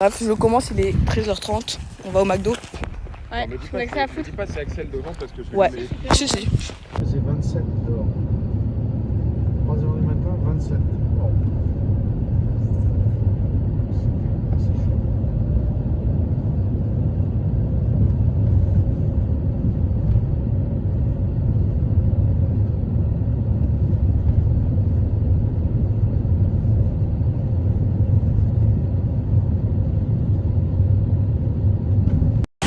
Bref, je commence, il est 13h30, on va au McDo. Ouais, on a que ça à foutre. Je dis pas c'est Axel devant parce que je Ouais, fais si. C'est 27 dehors. 3h du matin, 27. Wow. C'est chaud.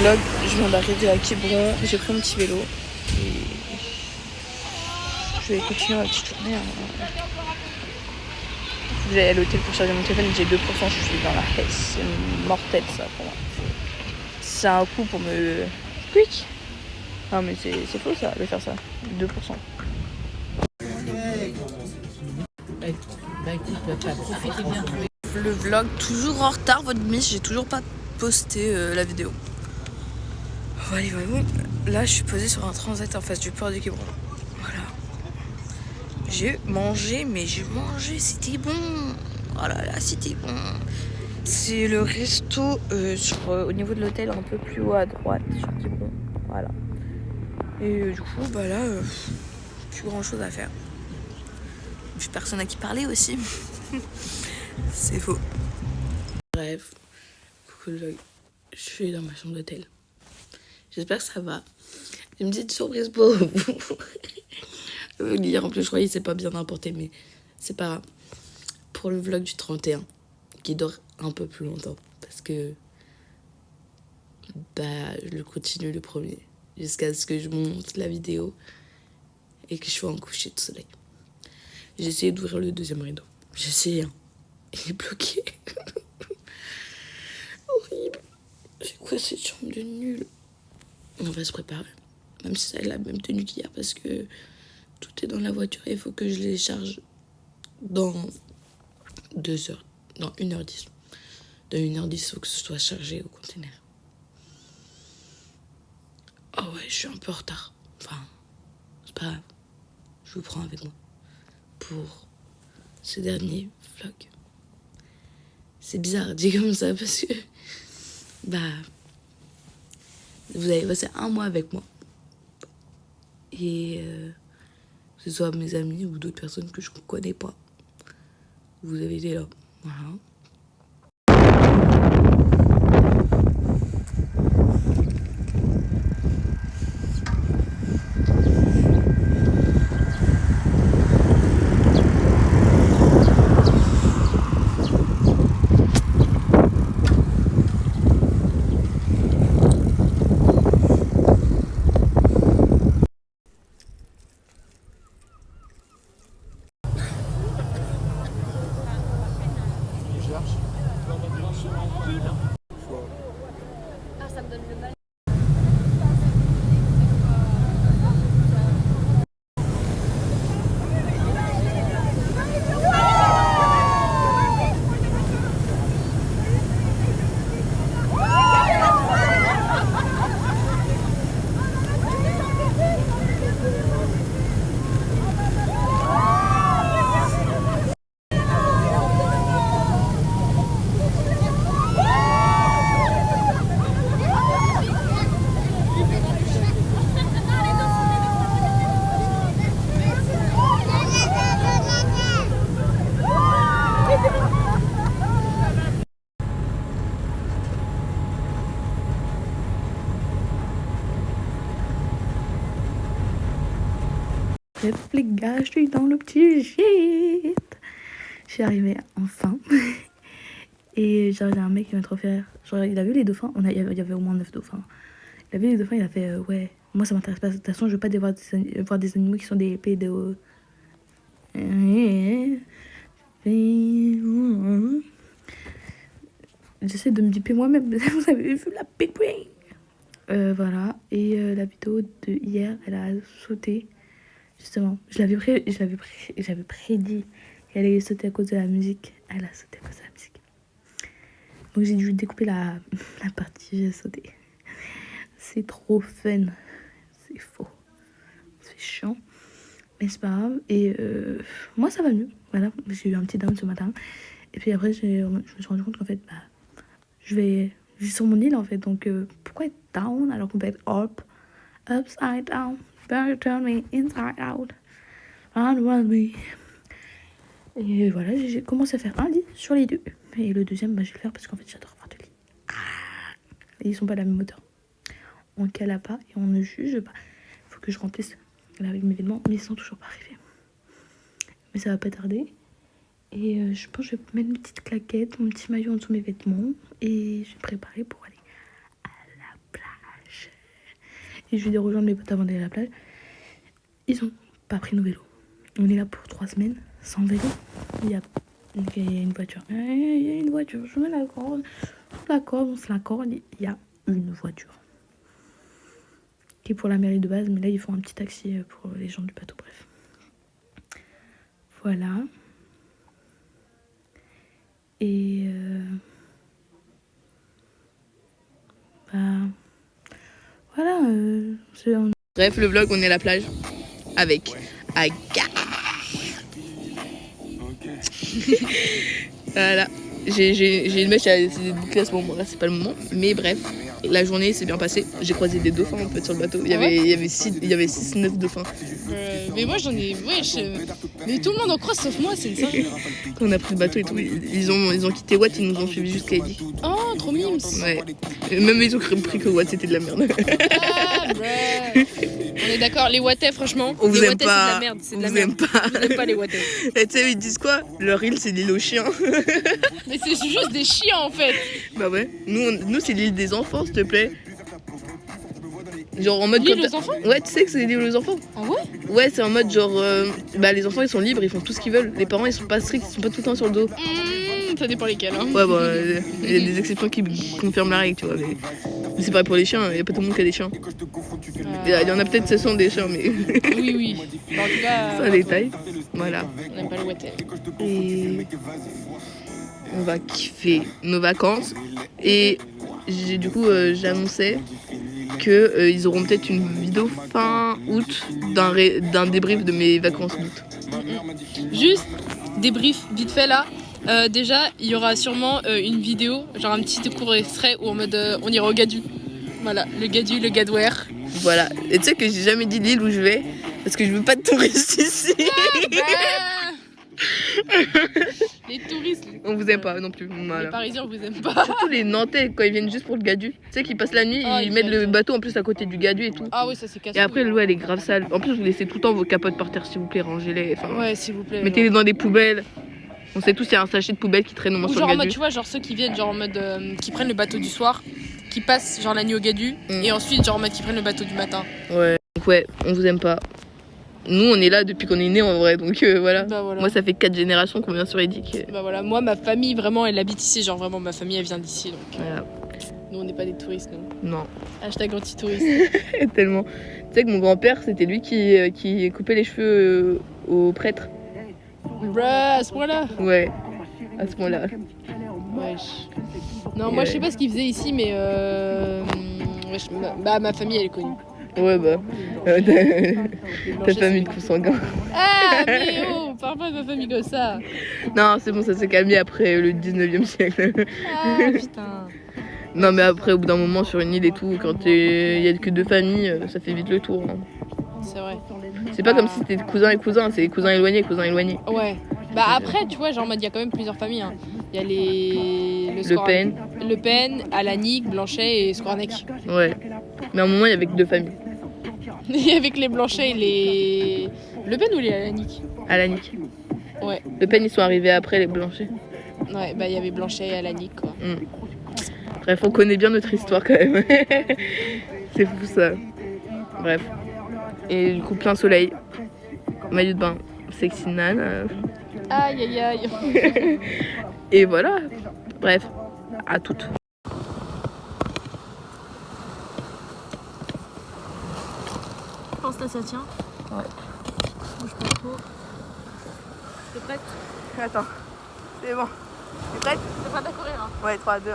Vlog, je viens d'arriver à Quiberon, j'ai pris mon petit vélo et je vais continuer ma petite journée. Je vais aller à l'hôtel pour charger mon téléphone, j'ai 2%, je suis dans la haie, c'est mortel ça pour moi. C'est un coup pour me... Quick. Non mais c'est faux ça, de faire ça, 2%. Bah écoute, t'as profité bien. Le vlog, toujours en retard, votre miss, j'ai toujours pas posté la vidéo. Voilà, là je suis posée sur un transat en face du port du Quiberon. Voilà. J'ai mangé, c'était bon. Oh là là, c'était bon. C'est le resto au niveau de l'hôtel, un peu plus haut à droite, sur Quiberon. Voilà. Et du coup, bah là, plus grand chose à faire. Plus personne à qui parler aussi. C'est faux. Bref, coucou le vlog. Je suis dans ma chambre d'hôtel. J'espère que ça va. J'ai une petite surprise pour vous. Hier, en plus, je croyais que c'est pas bien importé, mais c'est pas grave. Pour le vlog du 31, qui dure un peu plus longtemps, parce que je le continue le premier, jusqu'à ce que je monte la vidéo et que je sois en coucher de soleil. J'ai essayé d'ouvrir le deuxième rideau. J'ai essayé, hein. Il est bloqué. Horrible. C'est quoi cette chambre de nul? On va se préparer. Même si c'est la même tenue qu'hier, parce que tout est dans la voiture et il faut que je les charge dans 2 heures. Dans 1h10. Dans 1h10, il faut que ce soit chargé au conteneur. Oh ouais, je suis un peu en retard. Enfin, c'est pas grave. Je vous prends avec moi pour ce dernier vlog. C'est bizarre dit comme ça parce que vous avez passé un mois avec moi. Et que ce soit mes amis ou d'autres personnes que je ne connais pas. Vous avez été là. Voilà. Ah, ça me donne le mal. Bref les gars, je suis dans le petit gîte. Je suis arrivée enfin. Et genre, il y a un mec qui m'a trop fait rire. Genre, il a vu les dauphins. Il y avait au moins 9 dauphins. Il a vu les dauphins, il a fait ouais, moi ça m'intéresse pas. De toute façon, je veux pas voir des animaux qui sont des pédos. J'essaie de me diper moi-même. Vous avez vu la big brain. Voilà. Et la vidéo de hier, elle a sauté. Justement, j'avais prédit qu'elle allait sauter à cause de la musique. Elle a sauté à cause de la musique. Donc j'ai dû découper la partie, j'ai sauté. C'est trop fun. C'est faux. C'est chiant. Mais c'est pas grave. Et moi, ça va mieux. Voilà, j'ai eu un petit down ce matin. Et puis après, je me suis rendu compte qu'en fait, je vais sur mon île en fait. Donc, pourquoi être down alors qu'on peut être up, upside down, better turn me inside out, around me. Et voilà, j'ai commencé à faire un lit sur les deux. Et le deuxième, je vais le faire parce qu'en fait, j'adore faire de lit. Et ils sont pas à la même hauteur. On cala pas et on ne juge pas. Il faut que je remplisse là avec mes vêtements, mais ils sont toujours pas arrivés. Mais ça va pas tarder. Et je pense que je vais mettre une petite claquette, mon petit maillot en dessous de mes vêtements. Et je vais préparer pour aller à la plage. Et je vais rejoindre mes potes avant d'aller à la plage. Ils ont pas pris nos vélos. On est là pour 3 semaines sans vélo. Il y a une voiture. Il y a une voiture. Je mets la corde. On se l'accorde. Il y a une voiture. Qui est pour la mairie de base. Mais là, ils font un petit taxi pour les gens du bateau. Bref. Voilà. Et voilà. Bref, le vlog, on est à la plage avec Aga. Voilà. J'ai une mèche à déclarer à ce moment-là, c'est pas le moment. Mais bref, la journée s'est bien passée. J'ai croisé des dauphins en fait sur le bateau. Il y avait 6-9 dauphins. Mais moi j'en ai. Mais tout le monde en croise sauf moi, c'est une singe. Quand on a pris le bateau et tout, ils ont quitté Watt, ils nous ont suivis jusqu'à Eddy. Oh, trop mimes. Ouais. Et même ils ont pris que Watt c'était de la merde. Ah, bruh. On est d'accord, les Wattais, franchement. On vous les aime Wattais, pas. c'est de la merde. C'est de la On vous merde. aime pas. On vous aime pas les Wattais. Et tu sais, ils disent quoi? Leur île, c'est l'île aux chiens. Mais c'est juste des chiens en fait. Bah ouais. Nous c'est l'île des enfants, s'il te plaît. Genre en mode. L'île aux enfants? Ouais, tu sais que c'est l'île aux enfants. Ah ouais? Ouais, c'est en mode genre. Les enfants ils sont libres, ils font tout ce qu'ils veulent. Les parents ils sont pas stricts, ils sont pas tout le temps sur le dos. Ça dépend lesquels. Hein. Ouais, il y a des exceptions qui confirment la règle, tu vois. Mais c'est pareil pour les chiens, il y a pas tout le monde qui a des chiens. Il y en a peut-être, ce sont des chiens, mais. Oui. Bah, en tout cas. C'est un détail. Voilà. On n'aime pas les Wattais. Et. On va kiffer nos vacances. Et j'annonçais que ils auront peut-être une vidéo fin août d'un débrief de mes vacances d'août. Juste débrief vite fait là. Déjà, il y aura sûrement une vidéo, genre un petit court extrait où en mode on ira au Gadu. Voilà, le Gadu, le Gadouer. Voilà. Et tu sais que j'ai jamais dit l'île où je vais parce que je veux pas de touristes ici. Les touristes. On vous aime pas non plus. Voilà. Les Parisiens, on vous aime pas. Surtout les Nantais quand ils viennent juste pour le Gadu. Tu sais qu'ils passent la nuit, Ah, ils mettent le bateau en plus à côté du Gadu et tout. Ah oui, ça c'est casse. Et après l'eau elle est grave sale. En plus vous laissez tout le temps vos capotes par terre s'il vous plaît, rangez-les. Enfin, ouais, s'il vous plaît. mettez-les dans des poubelles. On sait tous il y a un sachet de poubelle qui traîne au moins Ou sur genre le en mode, Gadu. tu vois, genre ceux qui viennent, genre en mode qui prennent le bateau du soir, qui passent genre la nuit au Gadu, et ensuite genre en mode qui prennent le bateau du matin. Ouais. Donc ouais, on vous aime pas. Nous on est là depuis qu'on est nés en vrai, donc voilà. Bah voilà. Moi ça fait 4 générations qu'on vient sur Edic. Bah voilà, moi ma famille vraiment elle habite ici, genre vraiment ma famille elle vient d'ici donc. Voilà. Nous on n'est pas des touristes nous. Non. Hashtag anti-touriste. Tellement. Tu sais que mon grand-père c'était lui qui coupait les cheveux aux prêtres. Bruh, à ce point-là. Ouais. À ce point-là. Wesh. Non, moi je sais pas ce qu'ils faisaient ici, mais wesh, ma famille elle est connue. Ouais bah. Ta famille de consanguin. Ah mais oh, parle pas de ma famille comme ça. Non, c'est bon, ça s'est calmé après le 19e siècle. Ah putain. Non, mais après, au bout d'un moment, sur une île et tout, quand il y a que 2 familles, ça fait vite le tour. Hein. C'est vrai. C'est pas comme si c'était cousin et cousin, c'est cousin éloigné, cousin éloigné. Ouais. Bah après, tu vois, genre en mode il y a quand même plusieurs familles. Hein. Il y a Le Pen, Alanic, Blanchet et Scornec. Ouais. Mais à un moment, il y avait que 2 familles. Et avec les Blanchet et les. Le Pen ou les Alanic? Alanic. Ouais. Le Pen, ils sont arrivés après les Blanchets. Ouais, bah il y avait Blanchet et Alanic quoi. Bref, on connaît bien notre histoire quand même. C'est fou ça. Bref. Et du coup, plein soleil. Maillot de bain, sexy nan. Aïe aïe aïe. Et voilà. Bref, à toutes. Je pense que ça tient. Ouais. Bouge pas trop. T'es prête? Attends, c'est bon. T'es prête? T'es prête à courir hein? Ouais, 3, 2, 1.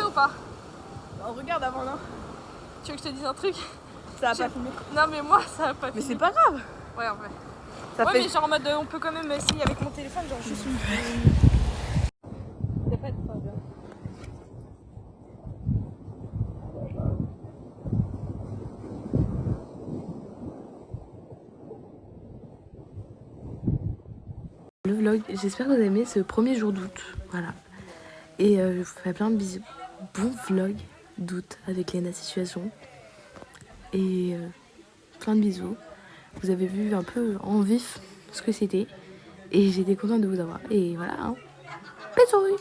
fait ou pas? On regarde avant là. Tu veux que je te dise un truc? Ça a pas filmé. Non mais moi ça a pas filmé. Mais c'est pas grave. Ouais en vrai. Ça Ouais fait... mais genre en mode on peut quand même essayer avec mon téléphone genre juste une... Ça peut être pas bien. Le vlog, j'espère que vous avez aimé ce premier jour d'août. Voilà. Et je vous fais plein de bisous. Bon vlog d'août avec Léna Situation. Et plein de bisous. Vous avez vu un peu en vif ce que c'était. Et j'étais contente de vous avoir. Et voilà. Hein. Bisous.